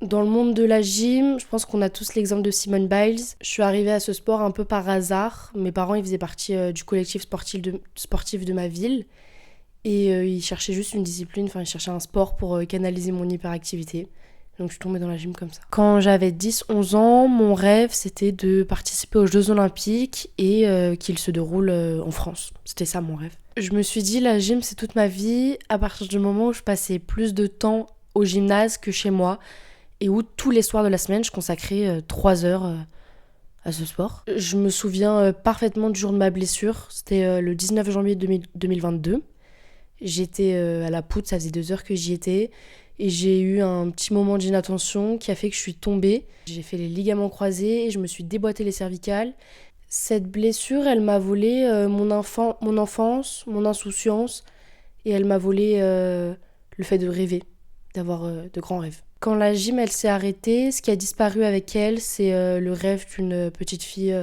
Dans le monde de la gym, je pense qu'on a tous l'exemple de Simone Biles. Je suis arrivée à ce sport un peu par hasard. Mes parents, ils faisaient partie du collectif sportif de ma ville. Et ils cherchaient juste une discipline, enfin ils cherchaient un sport pour canaliser mon hyperactivité. Donc je suis tombée dans la gym comme ça. Quand j'avais 10-11 ans, mon rêve c'était de participer aux Jeux Olympiques et qu'ils se déroulent en France. C'était ça mon rêve. Je me suis dit la gym c'est toute ma vie à partir du moment où je passais plus de temps au gymnase que chez moi et où tous les soirs de la semaine je consacrais 3 heures à ce sport. Je me souviens parfaitement du jour de ma blessure, c'était le 19 janvier 2022. J'étais à la poutre, ça faisait 2 heures que j'y étais. Et j'ai eu un petit moment d'inattention qui a fait que je suis tombée. J'ai fait les ligaments croisés et je me suis déboîté les cervicales. Cette blessure, elle m'a volé mon enfance, mon insouciance. Et elle m'a volé le fait de rêver, d'avoir de grands rêves. Quand la gym, elle s'est arrêtée, ce qui a disparu avec elle, c'est le rêve d'une petite fille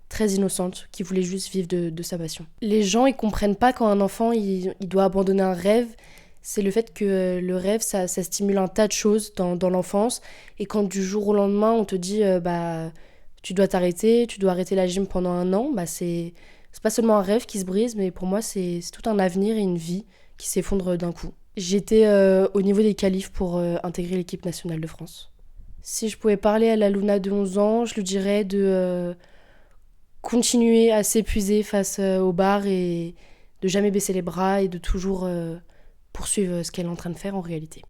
très innocente qui voulait juste vivre de sa passion. Les gens, ils comprennent pas quand un enfant, il doit abandonner un rêve. C'est le fait que le rêve, ça stimule un tas de choses dans l'enfance. Et quand du jour au lendemain, on te dit, tu dois t'arrêter, tu dois arrêter la gym pendant un an, c'est pas seulement un rêve qui se brise, mais pour moi, c'est tout un avenir et une vie qui s'effondre d'un coup. J'étais au niveau des qualifs pour intégrer l'équipe nationale de France. Si je pouvais parler à la Luna de 11 ans, je lui dirais de continuer à s'épuiser face aux barres et de jamais baisser les bras et de toujours poursuivre ce qu'elle est en train de faire en réalité.